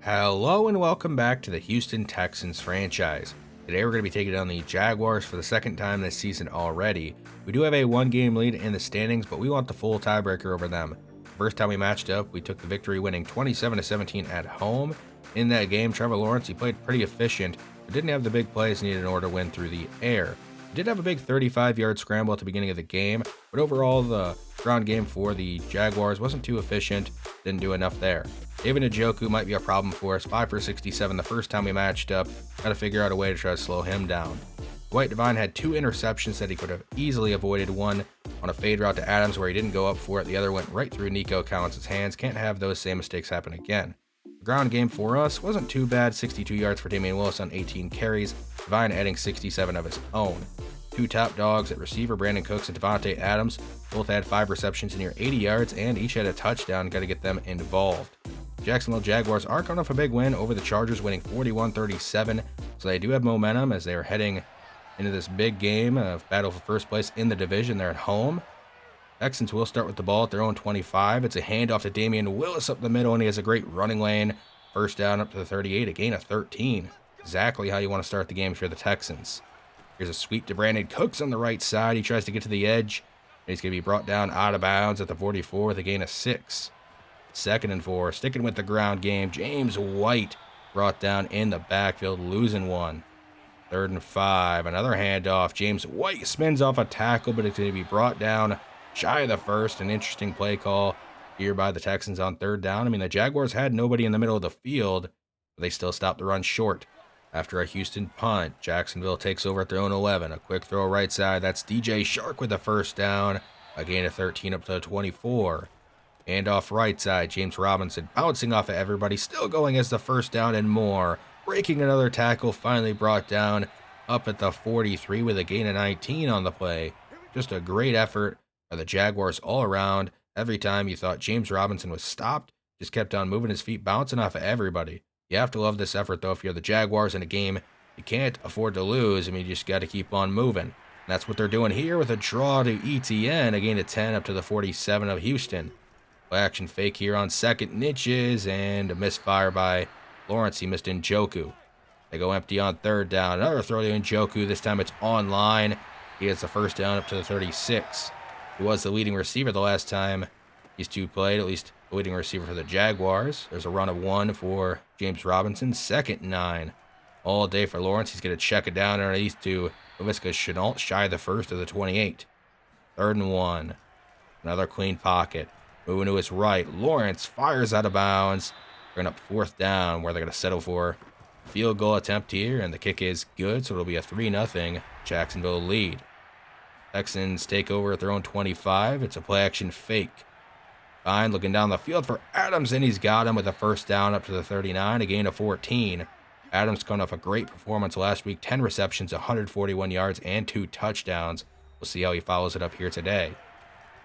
Hello and welcome back to the Houston Texans franchise. Today we're going to be taking on the Jaguars for the second time this season already. We do have a one-game lead in the standings, but we want the full tiebreaker over them. First time we matched up, we took the victory, winning 27-17 at home. In that game, Trevor Lawrence, he played pretty efficient, but didn't have the big plays needed in order to win through the air. He did have a big 35-yard scramble at the beginning of the game, but overall the ground game for the Jaguars wasn't too efficient, didn't do enough there. David Njoku might be a problem for us. 5 for 67 the first time we matched up. Got to figure out a way to try to slow him down. Dwight Devine had 2 interceptions that he could have easily avoided. One on a fade route to Adams where he didn't go up for it. The other went right through Nico Collins' hands. Can't have those same mistakes happen again. The ground game for us wasn't too bad. 62 yards for Damian Willis on 18 carries. Devine adding 67 of his own. 2 top dogs at receiver, Brandon Cooks and Devontae Adams. Both had 5 receptions near 80 yards and each had a touchdown. Got to get them involved. Jacksonville Jaguars are coming off a big win over the Chargers, winning 41-37, so they do have momentum as they are heading into this big game of battle for first place in the division. They're at home. Texans will start with the ball at their own 25. It's a handoff to Damian Willis up the middle, and he has a great running lane. First down up to the 38, a gain of 13. Exactly how you want to start the game if you're the Texans. Here's a sweep to Brandon Cooks on the right side. He tries to get to the edge, and he's going to be brought down out of bounds at the 44 with a gain of 6. 2nd and 4, sticking with the ground game. James White brought down in the backfield, losing one. 3rd and 5, another handoff. James White spins off a tackle, but it's going to be brought down shy of the first. An interesting play call here by the Texans on 3rd down. I mean, the Jaguars had nobody in the middle of the field, but they still stopped the run short. After a Houston punt, Jacksonville takes over at their own 11. A quick throw right side. That's DJ Shark with the first down. A gain of 13 up to the 24. And off right side, James Robinson bouncing off of everybody, still going as the first down and more. Breaking another tackle, finally brought down up at the 43 with a gain of 19 on the play. Just a great effort by the Jaguars all around. Every time you thought James Robinson was stopped, just kept on moving his feet, bouncing off of everybody. You have to love this effort, though, if you're the Jaguars in a game you can't afford to lose. I mean, you just got to keep on moving. And that's what they're doing here with a draw to ETN, a gain of 10 up to the 47 of Houston. Action fake here on 2nd niches and a misfire by Lawrence. He missed Njoku. They go empty on 3rd down. Another throw to Njoku. This time it's online. He gets the first down up to the 36. He was the leading receiver the last time these two played, at least the leading receiver for the Jaguars. There's a run of 1 for James Robinson. 2nd and 9. All day for Lawrence. He's going to check it down underneath to Laviska Shenault, shy of the first of the 28. 3rd and 1. Another clean pocket. Moving to his right, Lawrence fires out of bounds. Bring up 4th down, where they're going to settle for a field goal attempt here, and the kick is good, so it'll be a 3-0 Jacksonville lead. Texans take over at their own 25. It's a play-action fake. Fine, looking down the field for Adams, and he's got him with a first down up to the 39, a gain of 14. Adams coming off a great performance last week, 10 receptions, 141 yards, and 2 touchdowns. We'll see how he follows it up here today.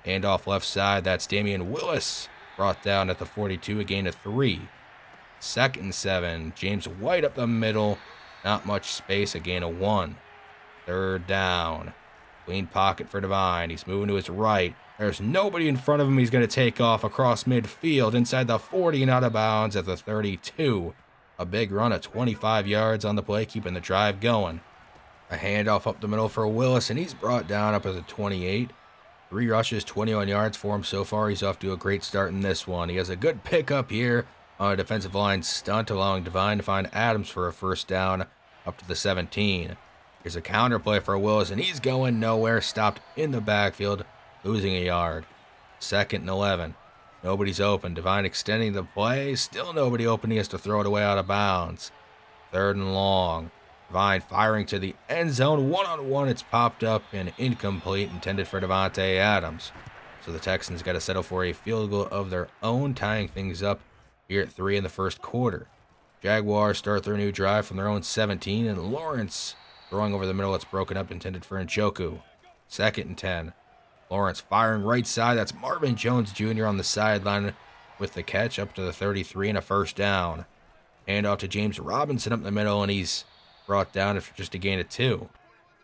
And off left side, that's Damian Willis, brought down at the 42, a gain of 3. 2nd and 7, James White up the middle, not much space, a gain of 1. 3rd down, clean pocket for Devine. He's moving to his right. There's nobody in front of him. He's going to take off across midfield inside the 40 and out of bounds at the 32. A big run of 25 yards on the play, keeping the drive going. A handoff up the middle for Willis, and he's brought down up at the 28. 3 rushes, 21 yards for him so far. He's off to a great start in this one. He has a good pickup here on a defensive line stunt, allowing Devine to find Adams for a first down up to the 17. Here's a counter play for Willis, and he's going nowhere. Stopped in the backfield, losing a yard. 2nd and 11. Nobody's open. Devine extending the play. Still nobody open. He has to throw it away out of bounds. 3rd and long. Devine firing to the end zone. 1-on-1. It's popped up and incomplete, intended for Devontae Adams. So the Texans got to settle for a field goal of their own, tying things up here at 3 in the first quarter. Jaguars start their new drive from their own 17, and Lawrence throwing over the middle. It's broken up, intended for Njoku. 2nd and 10. Lawrence firing right side. That's Marvin Jones Jr. on the sideline with the catch up to the 33 and a first down. Hand off to James Robinson up the middle, and he's brought down after just a gain of 2.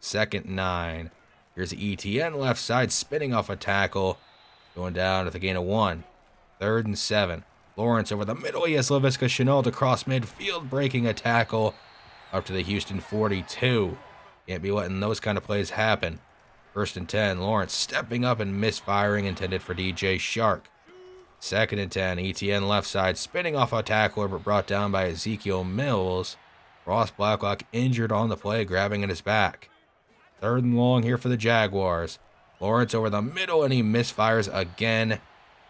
2nd and 9. Here's the ETN left side spinning off a tackle, going down with a gain of 1. 3rd and 7. Lawrence over the middle. He has Laviska Shenault across midfield, breaking a tackle up to the Houston 42. Can't be letting those kind of plays happen. 1st and 10. Lawrence stepping up and misfiring, intended for DJ Shark. 2nd and 10. ETN left side, spinning off a tackler, but brought down by Ezekiel Mills. Ross Blacklock injured on the play, grabbing at his back. 3rd and long here for the Jaguars. Lawrence over the middle, and he misfires again.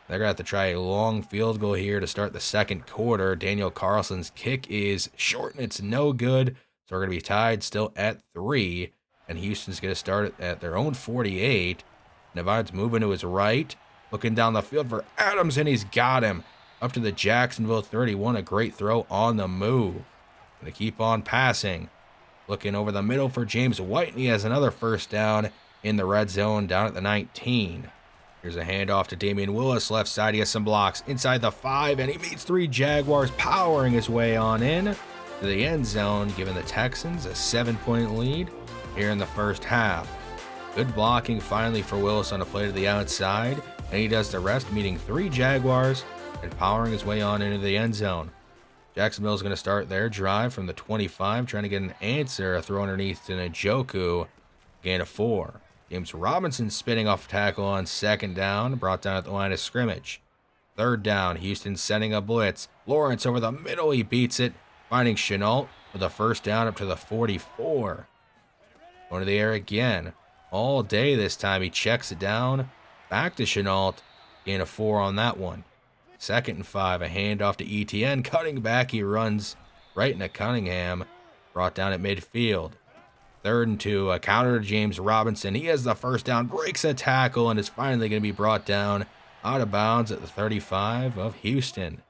They're going to have to try a long field goal here to start the 2nd quarter. Daniel Carlson's kick is short, and it's no good. So we're going to be tied still at 3. And Houston's going to start at their own 48. Nevine's moving to his right. Looking down the field for Adams, and he's got him. Up to the Jacksonville 31. A great throw on the move. Going to keep on passing. Looking over the middle for James White, and he has another 1st down in the red zone down at the 19. Here's a handoff to Damian Willis. Left side, he has some blocks inside the 5, and he meets 3 Jaguars, powering his way on in to the end zone, giving the Texans a 7-point lead here in the 1st half. Good blocking finally for Willis on a play to the outside, and he does the rest, meeting 3 Jaguars and powering his way on into the end zone. Jacksonville's going to start their drive from the 25, trying to get an answer. A throw underneath to Njoku, gain of 4. James Robinson spinning off a tackle on 2nd down, brought down at the line of scrimmage. 3rd down, Houston sending a blitz. Lawrence over the middle, he beats it, finding Shenault with a 1st down up to the 44. Going to the air again. All day this time, he checks it down. Back to Shenault, gain of 4 on that one. 2nd and 5, a handoff to ETN. Cutting back, he runs right into Cunningham, brought down at midfield. 3rd and 2, a counter to James Robinson. He has the 1st down, breaks a tackle, and is finally going to be brought down out of bounds at the 35 of Houston.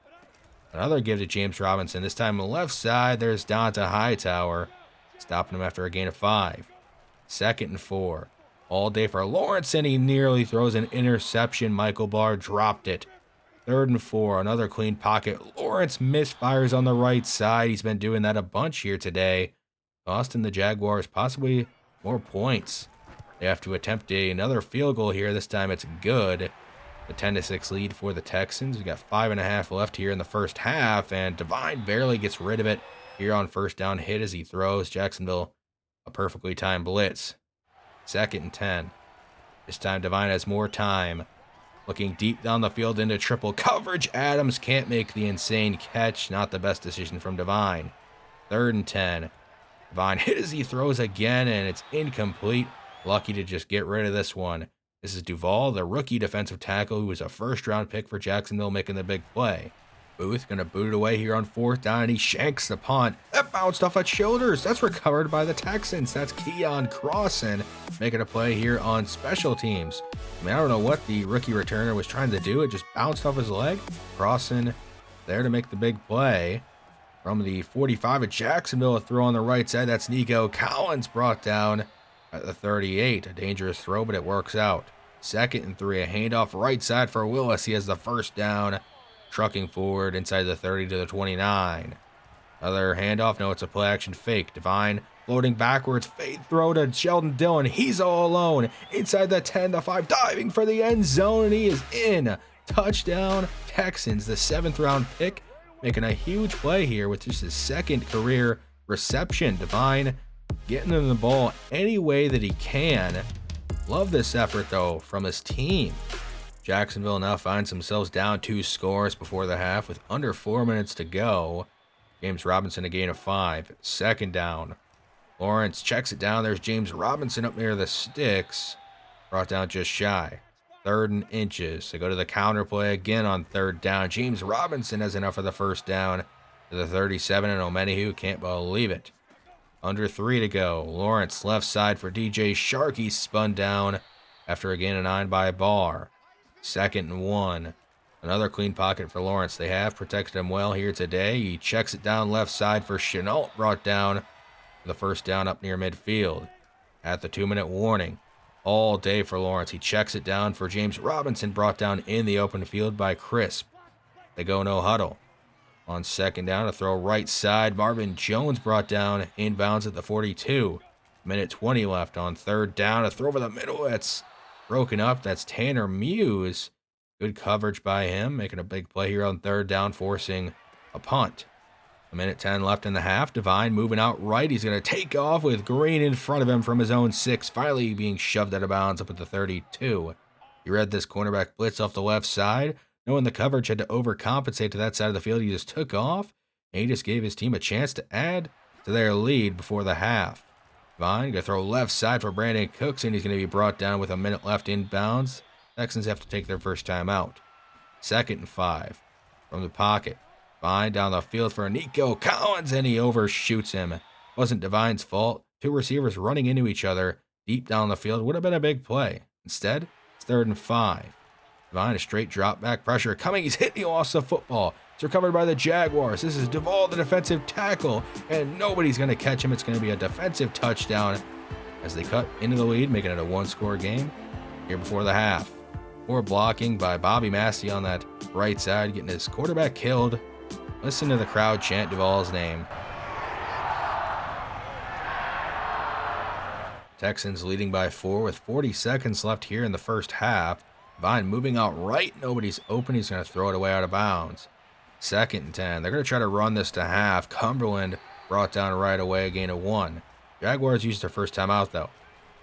Another give to James Robinson. This time on the left side, there's Donta Hightower, stopping him after a gain of 5. 2nd and 4. All day for Lawrence, and he nearly throws an interception. Michael Barr dropped it. 3rd and 4, another clean pocket. Lawrence misfires on the right side. He's been doing that a bunch here today, costing the Jaguars possibly more points. They have to attempt another field goal here. This time it's good. The 10-6 lead for the Texans. We got 5.5 left here in the 1st half, and Devine barely gets rid of it here on 1st down hit as he throws. Jacksonville a perfectly timed blitz. 2nd and 10. This time Devine has more time. Looking deep down the field into triple coverage. Adams can't make the insane catch. Not the best decision from Devine. 3rd and 10. Devine hit as he throws again, and it's incomplete. Lucky to just get rid of this one. This is Duval, the rookie defensive tackle, who was a 1st-round pick for Jacksonville, making the big play. Booth going to boot it away here on 4th down, and he shanks the punt. That bounced off at shoulders. That's recovered by the Texans. That's Keon Crossan making a play here on special teams. I mean, I don't know what the rookie returner was trying to do. It just bounced off his leg. Crossan there to make the big play. From the 45 of Jacksonville, a throw on the right side. That's Nico Collins brought down at the 38. A dangerous throw, but it works out. 2nd and 3, a handoff right side for Willis. He has the 1st down. Trucking forward inside the 30 to the 29. Another handoff. No, it's a play action fake. Devine floating backwards. Fade throw to Sheldon Dillon. He's all alone. Inside the 10, the 5. Diving for the end zone. And he is in. Touchdown Texans. The 7th round pick. Making a huge play here with just his 2nd career reception. Devine getting him the ball any way that he can. Love this effort, though, from his team. Jacksonville now finds themselves down 2 scores before the half with under 4 minutes to go. James Robinson a gain of 5. 2nd down. Lawrence checks it down. There's James Robinson up near the sticks. Brought down just shy. 3rd and inches. They go to the counter play again on 3rd down. James Robinson has enough of the 1st down to the 37, and Omenihu can't believe it. Under 3 to go. Lawrence left side for DJ Shark. He's spun down after a gain of 9 by Barr. 2nd and 1. Another clean pocket for Lawrence. They have protected him well here today. He checks it down left side for Shenault. Brought down the 1st down up near midfield. At the 2-minute warning. All day for Lawrence. He checks it down for James Robinson. Brought down in the open field by Crisp. They go no huddle. On 2nd down, a throw right side. Marvin Jones brought down inbounds at the 42. Minute 20 left on 3rd down. A throw over the middle. That's broken up. That's Tanner Muse Good coverage by him, making a big play here on third down, forcing a punt. A minute 10 left in the half. Divine moving out right. He's going to take off with Green in front of him from his own 6. Finally being shoved out of bounds up at the 32. He read this cornerback blitz off the left side. Knowing the coverage had to overcompensate to that side of the field, he just took off. And he just gave his team a chance to add to their lead before the half. Divine going to throw left side for Brandon Cooks, and he's going to be brought down with a minute left inbounds. Texans have to take their first time out. 2nd and 5 from the pocket. Divine down the field for Nico Collins, and he overshoots him. Wasn't Divine's fault. Two receivers running into each other deep down the field would have been a big play. Instead, it's 3rd and 5. Divine, a straight drop back pressure coming. He's hit. He lost the football. It's recovered by the Jaguars. This is Duvall, the defensive tackle, and nobody's going to catch him. It's going to be a defensive touchdown as they cut into the lead, making it a 1-score game here before the half. Poor blocking by Bobby Massey on that right side, getting his quarterback killed. Listen to the crowd chant Duvall's name. Texans leading by 4 with 40 seconds left here in the first half. Divine moving out right. Nobody's open. He's going to throw it away out of bounds. 2nd and 10. They're going to try to run this to half. Cumberland brought down right away, a gain of 1. Jaguars used their first time out, though.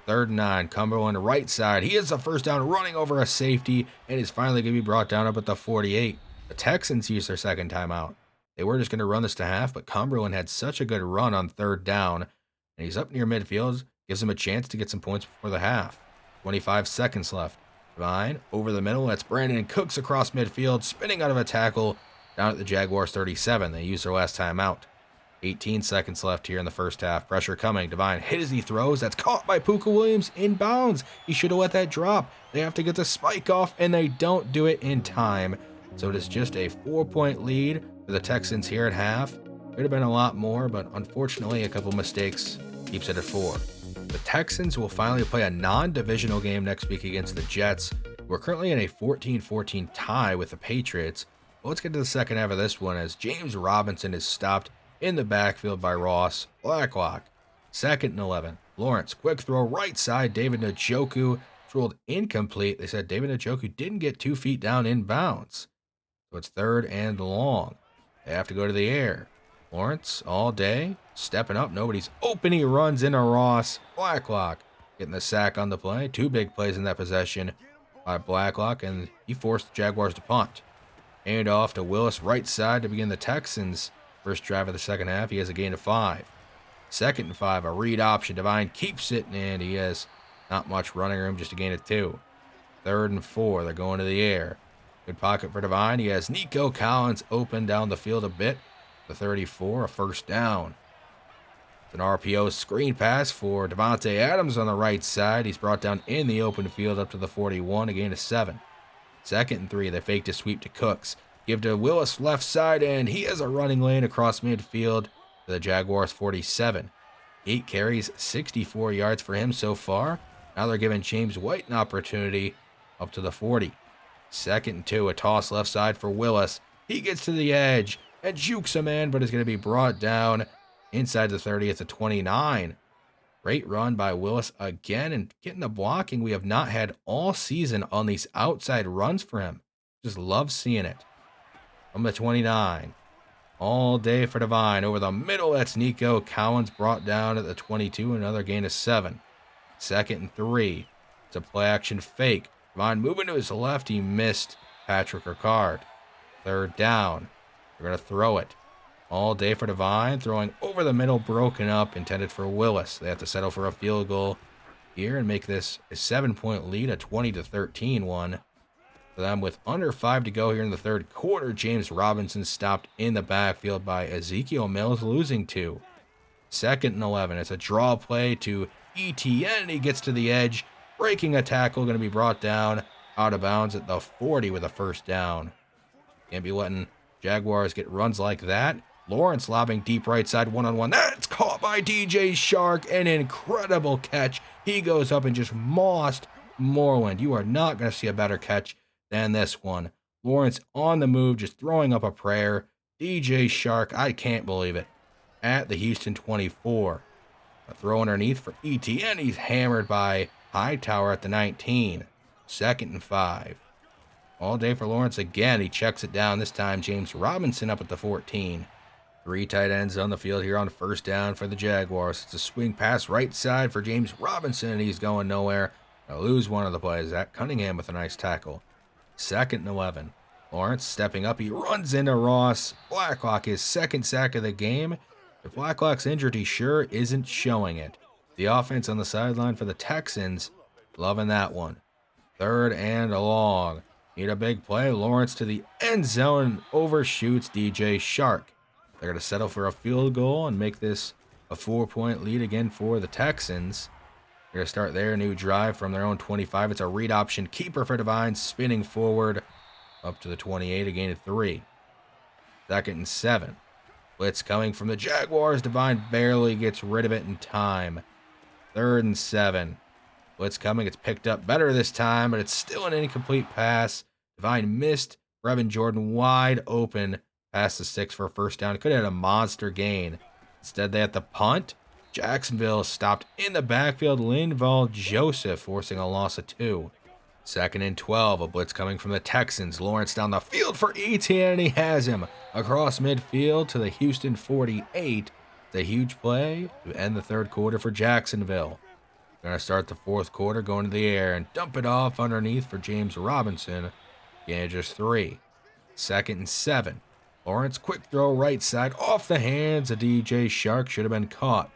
3rd and 9. Cumberland right side. He is the first down, running over a safety, and is finally going to be brought down up at the 48. The Texans used their second time out. They were just going to run this to half, but Cumberland had such a good run on 3rd down, and he's up near midfield, gives him a chance to get some points before the half. 25 seconds left. Divine over the middle. That's Brandon Cooks across midfield, spinning out of a tackle down at the Jaguars 37. They used their last time out. 18 seconds left here in the first half. Pressure coming. Divine hit as he throws. That's caught by Puka Williams inbounds. He should have let that drop. They have to get the spike off, and they don't do it in time. So it is just a 4-point lead for the Texans here at half. Could have been a lot more, but unfortunately a couple mistakes keeps it at 4. The Texans will finally play a non-divisional game next week against the Jets. We're currently in a 14-14 tie with the Patriots. But let's get to the second half of this one as James Robinson is stopped in the backfield by Ross Blacklock. 2nd and 11. Lawrence, quick throw right side. David Njoku ruled incomplete. They said David Njoku didn't get 2 feet down in bounds. So it's 3rd and long. They have to go to the air. Lawrence all day, stepping up. Nobody's open. He runs into Ross Blacklock, getting the sack on the play. 2 big plays in that possession by Blacklock, and he forced the Jaguars to punt. Hand off to Willis right side to begin the Texans' first drive of the second half. He has a gain of 5. 2nd and 5, a read option. Divine keeps it, and he has not much running room, just a gain of 2. 3rd and 4, they're going to the air. Good pocket for Divine. He has Nico Collins open down the field a bit. The 34, a first down. It's an RPO screen pass for Devontae Adams on the right side. He's brought down in the open field up to the 41, a gain of 7. 2nd and 3, they faked a sweep to Cooks. Give to Willis left side, and he has a running lane across midfield to the Jaguars 47. 8 carries, 64 yards for him so far. Now they're giving James White an opportunity up to the 40. 2nd and 2, a toss left side for Willis. He gets to the edge and jukes a man, but is going to be brought down inside the 30 at the 29. Great run by Willis again, and getting the blocking we have not had all season on these outside runs for him. Just love seeing it. From the 29. All day for Divine. Over the middle, that's Nico Collins brought down at the 22. Another gain of 7. 2nd and 3. It's a play action fake. Divine moving to his left. He missed Patrick Ricard. 3rd down. They're going to throw it. All day for Divine. Throwing over the middle, broken up, intended for Willis. They have to settle for a field goal here and make this a 7-point lead, a 20-13 one. For them with under 5 to go here in the 3rd quarter, James Robinson stopped in the backfield by Ezekiel Mills, losing 2. 2nd and 11. It's a draw play to ETN. He gets to the edge, breaking a tackle, going to be brought down out of bounds at the 40 with a first down. Can't be letting Jaguars get runs like that. Lawrence lobbing deep right side one-on-one. That's caught by DJ Shark. An incredible catch. He goes up and just mossed Moreland. You are not going to see a better catch than this one. Lawrence on the move, just throwing up a prayer. DJ Shark, I can't believe it. At the Houston 24. A throw underneath for ETN. He's hammered by Hightower at the 19. 2nd and 5. All day for Lawrence again. He checks it down. This time, James Robinson up at the 14. 3 tight ends on the field here on first down for the Jaguars. It's a swing pass right side for James Robinson, and he's going nowhere. They'll lose one of the plays. Zach Cunningham with a nice tackle. 2nd and 11. Lawrence stepping up. He runs into Ross. Blacklock, his 2nd sack of the game. If Blacklock's injured, he sure isn't showing it. The offense on the sideline for the Texans, loving that one. 3rd and long. Need a big play. Lawrence to the end zone, overshoots DJ Shark. They're going to settle for a field goal and make this a 4-point lead again for the Texans. They're going to start their new drive from their own 25. It's a read option keeper for Devine, spinning forward up to the 28, a gain of 3. 2nd and 7. Blitz coming from the Jaguars. Devine barely gets rid of it in time. 3rd and 7. Blitz coming. It's picked up better this time, but it's still an incomplete pass. Devine missed. Brevin Jordan wide open past the 6 for a first down. Could have had a monster gain. Instead, they had to punt. Jacksonville stopped in the backfield. Linval Joseph forcing a loss of 2. 2nd and 12. A blitz coming from the Texans. Lawrence down the field for Etienne, and he has him across midfield to the Houston 48. It's a huge play to end the 3rd quarter for Jacksonville. Going to start the 4th quarter going to the air and dump it off underneath for James Robinson. Gain of just 3. 2nd and 7. Lawrence quick throw right side off the hands of DJ Shark. Should have been caught.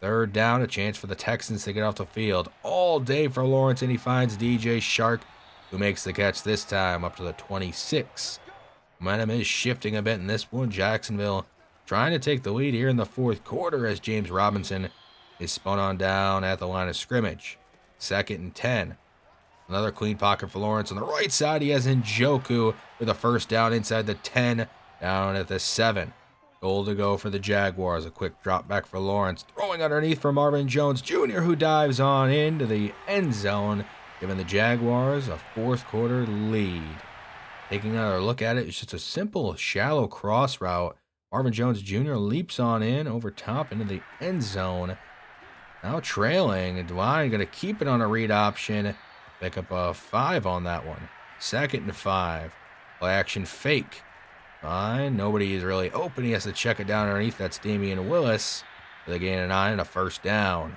3rd down, a chance for the Texans to get off the field. All day for Lawrence, and he finds DJ Shark, who makes the catch this time up to the 26. Momentum is shifting a bit in this one. Jacksonville trying to take the lead here in the 4th quarter as James Robinson is spun on down at the line of scrimmage. 2nd and 10. Another clean pocket for Lawrence. On the right side, he has Njoku with a first down inside the 10, down at the 7. Goal to go for the Jaguars. A quick drop back for Lawrence. Throwing underneath for Marvin Jones Jr., who dives on into the end zone, giving the Jaguars a 4th quarter lead. Taking another look at it, it's just a simple, shallow cross route. Marvin Jones Jr. leaps on in over top into the end zone. Now trailing, and Devine going to keep it on a read option. Pick up a 5 on that one. 2nd and 5. Play action fake. Fine. Nobody is really open. He has to check it down underneath. That's Damian Willis. For the gain of 9 and a first down.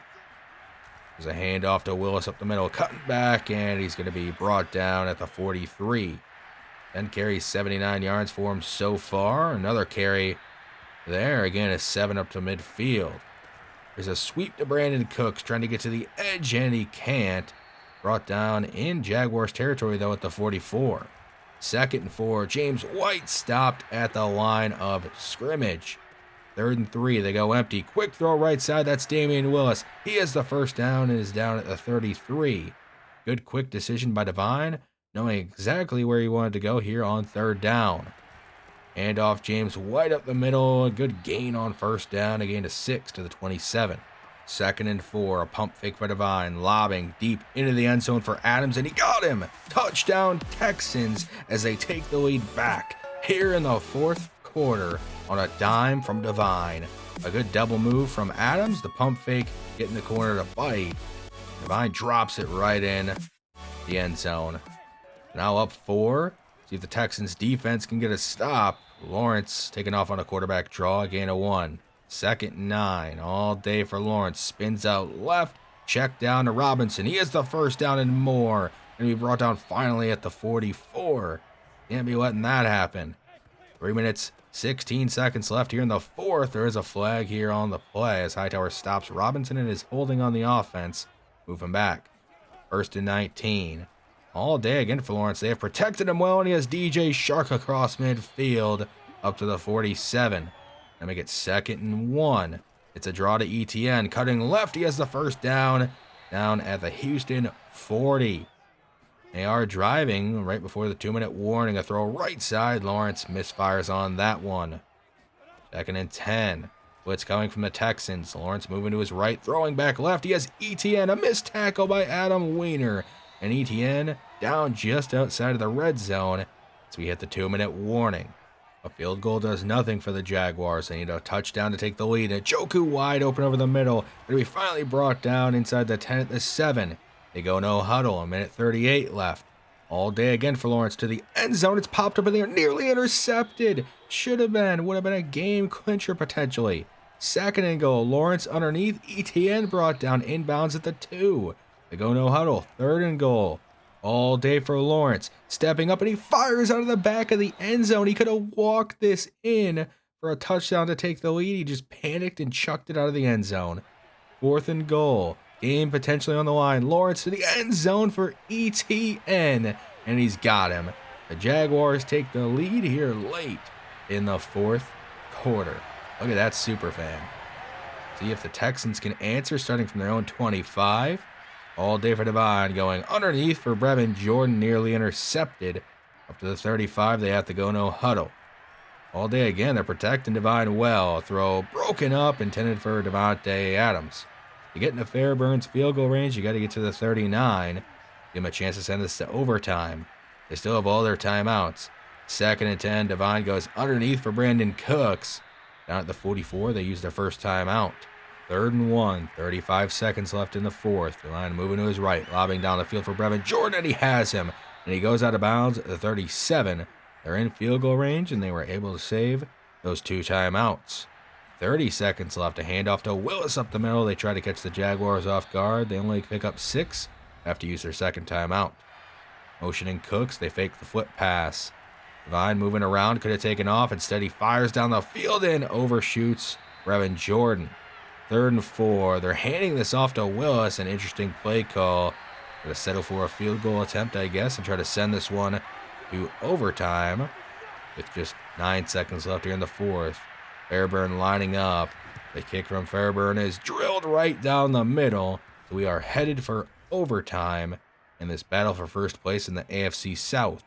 There's a handoff to Willis up the middle. Cutting back, and he's going to be brought down at the 43. 10 carries, 79 yards for him so far. Another carry there. Again, a 7 up to midfield. There's a sweep to Brandon Cooks trying to get to the edge, and he can't. Brought down in Jaguars territory, though, at the 44. 2nd and 4. James White stopped at the line of scrimmage. 3rd and 3. They go empty. Quick throw right side. That's Damian Willis. He has the first down and is down at the 33. Good quick decision by Devine, knowing exactly where he wanted to go here on 3rd down. Hand off James White up the middle. A good gain on first down. A gain of 6 to the 27. 2nd and 4. A pump fake by Devine. Lobbing deep into the end zone for Adams, and he got him. Touchdown Texans as they take the lead back here in the 4th quarter on a dime from Devine. A good double move from Adams. The pump fake getting the corner to bite. Devine drops it right in the end zone. Now up 4. See if the Texans defense can get a stop. Lawrence taking off on a quarterback draw, gain of 1. 2nd and 9. All day for Lawrence. Spins out left. Check down to Robinson. He has the first down and more. And be brought down finally at the 44. Can't be letting that happen. 3 minutes, 16 seconds left here in the 4th. There is a flag here on the play as Hightower stops Robinson and is holding on the offense. Moving back. 1st and 19. All day again for Lawrence. They have protected him well, and he has DJ Shark across midfield up to the 47. Let me get 2nd and 1. It's a draw to Etienne. Cutting left. He has the first down at the Houston 40. They are driving right before the 2-minute warning. A throw right side. Lawrence misfires on that one. 2nd and 10. Blitz coming from the Texans. Lawrence moving to his right. Throwing back left. He has Etienne. A missed tackle by Adam Weiner. And Etienne down just outside of the red zone as we hit the 2-minute warning. A field goal does nothing for the Jaguars. They need a touchdown to take the lead. Njoku wide open over the middle. But we finally brought down inside the 10 at the 7. They go no huddle. A minute 38 left. All day again for Lawrence to the end zone. It's popped up in the air, nearly intercepted. Would have been a game clincher potentially. 2nd and goal. Lawrence underneath. ETN brought down inbounds at the 2. They go no huddle. 3rd and goal. All day for Lawrence. Stepping up and he fires out of the back of the end zone. He could have walked this in for a touchdown to take the lead. He just panicked and chucked it out of the end zone. 4th and goal. Game potentially on the line. Lawrence to the end zone for ETN. And he's got him. The Jaguars take the lead here late in the 4th quarter. Look at that super fan. See if the Texans can answer starting from their own 25. All day for Devine going underneath for Brevin Jordan, nearly intercepted. Up to the 35, they have to go no huddle. All day again, they're protecting Devine well. Throw broken up, intended for Devontae Adams. To get into Fairbairn's field goal range, you got to get to the 39. Give them a chance to send this to overtime. They still have all their timeouts. 2nd and 10, Devine goes underneath for Brandon Cooks. Down at the 44, they use their first timeout. 3rd and 1, 35 seconds left in the 4th. The line moving to his right, lobbing down the field for Brevin Jordan, and he has him. And he goes out of bounds at the 37. They're in field goal range, and they were able to save those 2 timeouts. 30 seconds left. A handoff to Willis up the middle. They try to catch the Jaguars off guard. They only pick up 6. Have to use their 2nd timeout. Motioning Cooks. They fake the flip pass. Devine moving around. Could have taken off. Instead, he fires down the field and overshoots Brevin Jordan. 3rd and 4. They're handing this off to Willis. An interesting play call. Going to settle for a field goal attempt, I guess, and try to send this one to overtime with just 9 seconds left here in the 4th. Fairbairn lining up. The kick from Fairbairn is drilled right down the middle. So we are headed for overtime in this battle for first place in the AFC South.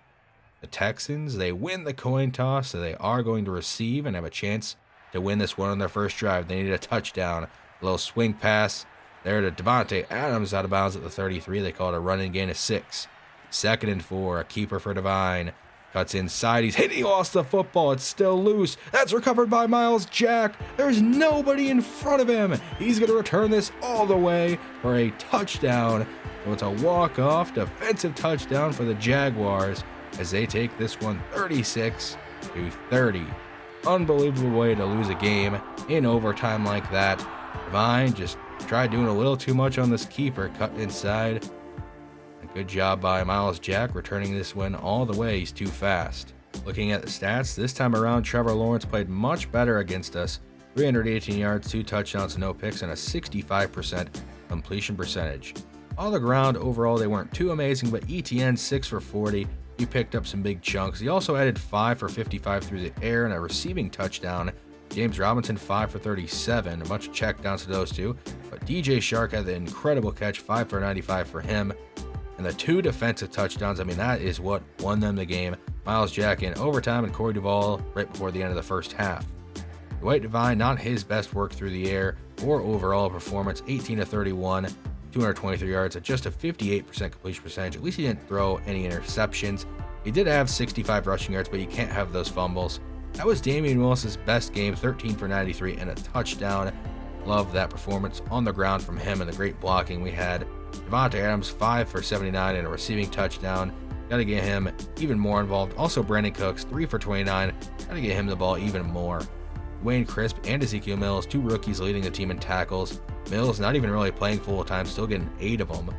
The Texans, they win the coin toss, so they are going to receive and have a chance to win this one on their first drive. They need a touchdown. A little swing pass there to Devontae Adams out of bounds at the 33. They call it a running gain of 6. 2nd and 4, a keeper for Devine. Cuts inside. He's hit. He lost the football. It's still loose. That's recovered by Myles Jack. There's nobody in front of him. He's going to return this all the way for a touchdown. So it's a walk-off defensive touchdown for the Jaguars as they take this one 36-30. Unbelievable way to lose a game in overtime like that. Devine just tried doing a little too much on this keeper. Cut inside. Good job by Myles Jack returning this win all the way. He's too fast. Looking at the stats, this time around, Trevor Lawrence played much better against us. 318 yards, 2 touchdowns, no picks, and a 65% completion percentage. On the ground, overall, they weren't too amazing, but ETN 6 for 40. He picked up some big chunks. He also added 5 for 55 through the air and a receiving touchdown. James Robinson 5 for 37. A bunch of checkdowns to those two. But DJ Shark had the incredible catch, 5 for 95 for him. And the 2 defensive touchdowns, I mean, that is what won them the game. Myles Jack in overtime and Corey Duvall right before the end of the first half. Dwight Devine, not his best work through the air or overall performance. 18 of 31, 223 yards at just a 58% completion percentage. At least he didn't throw any interceptions. He did have 65 rushing yards, but you can't have those fumbles. That was Damian Willis's best game, 13 for 93 and a touchdown. Love that performance on the ground from him and the great blocking we had. Devontae Adams 5 for 79 and a receiving touchdown. Got to get him even more involved. Also Brandon Cooks 3 for 29. Got to get him the ball even more. Wayne Crisp and Ezekiel Mills, 2 rookies leading the team in tackles. Mills not even really playing full time, still getting 8 of them.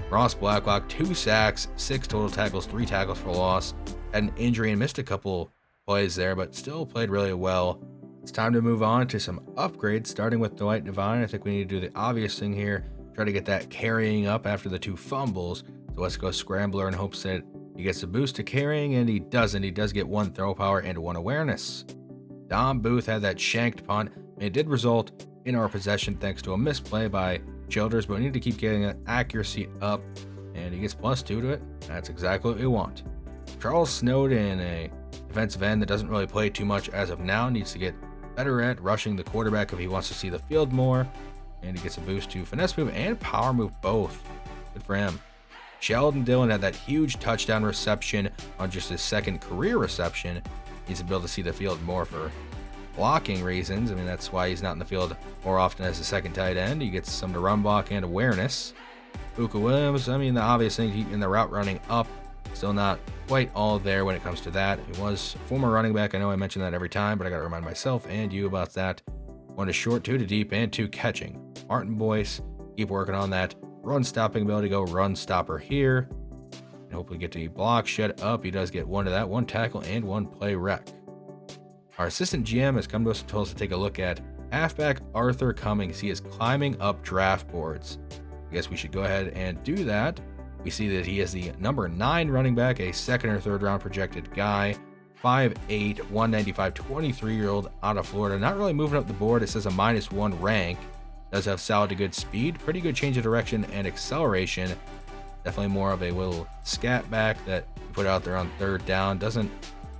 Ross Blacklock 2 sacks, 6 total tackles, 3 tackles for loss. Had an injury and missed a couple plays there, but still played really well. It's time to move on to some upgrades, starting with Dwight Devine. I think we need to do the obvious thing here. Try to get that carrying up after the 2 fumbles. So let's go Scrambler in hopes that he gets a boost to carrying, and he doesn't. He does get 1 throw power and 1 awareness. Dom Booth had that shanked punt, and it did result in our possession thanks to a misplay by Childers, but we need to keep getting that accuracy up, and he gets +2 to it. That's exactly what we want. Charles Snowden, a defensive end that doesn't really play too much as of now, needs to get better at rushing the quarterback if he wants to see the field more. And he gets a boost to finesse move and power move both. Good for him. Sheldon Dillon had that huge touchdown reception on just his 2nd career reception. Needs to be able to see the field more for blocking reasons. I mean, that's why he's not in the field more often as a 2nd tight end. He gets some to run block and awareness. Buka Williams, I mean, the obvious thing in the route running up Still not quite all there when it comes to that. He was a former running back. I know I mention that every time, but I got to remind myself and you about that. 1 to short, 2 to deep, and 2 catching. Martin Boyce, keep working on that run stopping ability. Go run stopper here. And hopefully get the block shed up. He does get 1 to that, 1 tackle, and 1 play rec. Our assistant GM has come to us and told us to take a look at halfback Arthur Cummings. He is climbing up draft boards. I guess we should go ahead and do that. We see that he is the number 9 running back, a 2nd or 3rd round projected guy, 5'8", 195, 23-year-old out of Florida. Not really moving up the board. It says a -1 rank. Does have solid to good speed, pretty good change of direction and acceleration. Definitely more of a little scat back that you put out there on 3rd down. Doesn't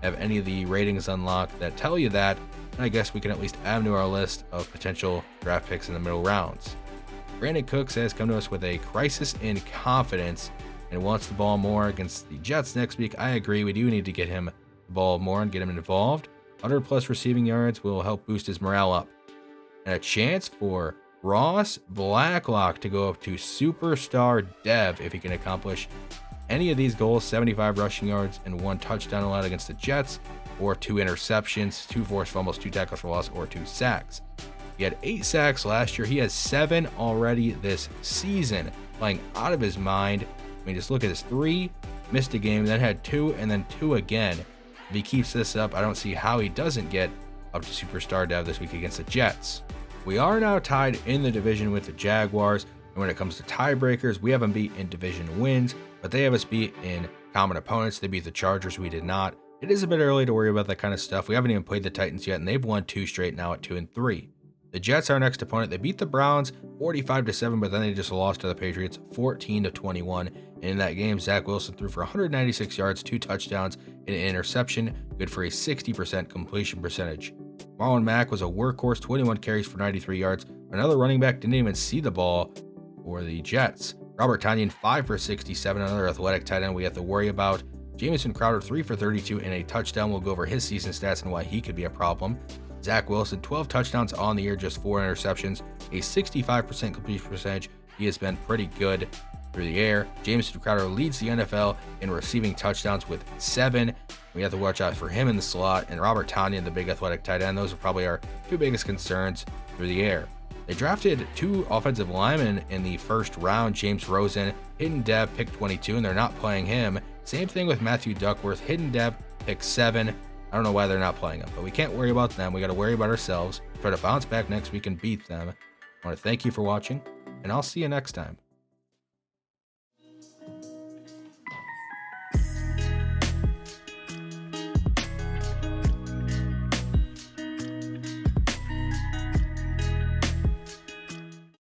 have any of the ratings unlocked that tell you that. And I guess we can at least add him to our list of potential draft picks in the middle rounds. Brandon Cooks has come to us with a crisis in confidence and wants the ball more against the Jets next week. I agree. We do need to get him the ball more and get him involved. 100+ receiving yards will help boost his morale up. And a chance for Ross Blacklock to go up to superstar dev if he can accomplish any of these goals. 75 rushing yards and 1 touchdown allowed against the Jets, or 2 interceptions, 2 forced fumbles, 2 tackles for loss, or 2 sacks. He had 8 sacks last year. He has 7 already this season, playing out of his mind. I mean, just look at this: 3, missed a game, then had 2, and then 2 again. If he keeps this up, I don't see how he doesn't get up to superstar dev this week against the Jets. We are now tied in the division with the Jaguars, and when it comes to tiebreakers, we have them beat in division wins, but they have us beat in common opponents. They beat the Chargers, we did not. It is a bit early to worry about that kind of stuff. We haven't even played the Titans yet, and they've won 2 straight now at 2-3. The Jets are our next opponent. They beat the Browns 45-7, but then they just lost to the Patriots 14-21. And in that game, Zach Wilson threw for 196 yards, 2 touchdowns, and an interception, good for a 60% completion percentage. Marlon Mack was a workhorse, 21 carries for 93 yards. Another running back didn't even see the ball for the Jets. Robert Tonyan, 5 for 67, another athletic tight end we have to worry about. Jamison Crowder, 3 for 32 and a touchdown. We'll go over his season stats and why he could be a problem. Zach Wilson, 12 touchdowns on the year, just 4 interceptions, a 65% completion percentage. He has been pretty good through the air. Jamison Crowder leads the NFL in receiving touchdowns with 7. We have to watch out for him in the slot, and Robert Tonyan, the big athletic tight end. Those are probably our 2 biggest concerns through the air. They drafted 2 offensive linemen in the 1st round. James Rosen, hidden dev, pick 22, and they're not playing him. Same thing with Matthew Duckworth, hidden dev, pick 7. I don't know why they're not playing him, but we can't worry about them. We got to worry about ourselves. Try to bounce back next week and beat them. I want to thank you for watching, and I'll see you next time.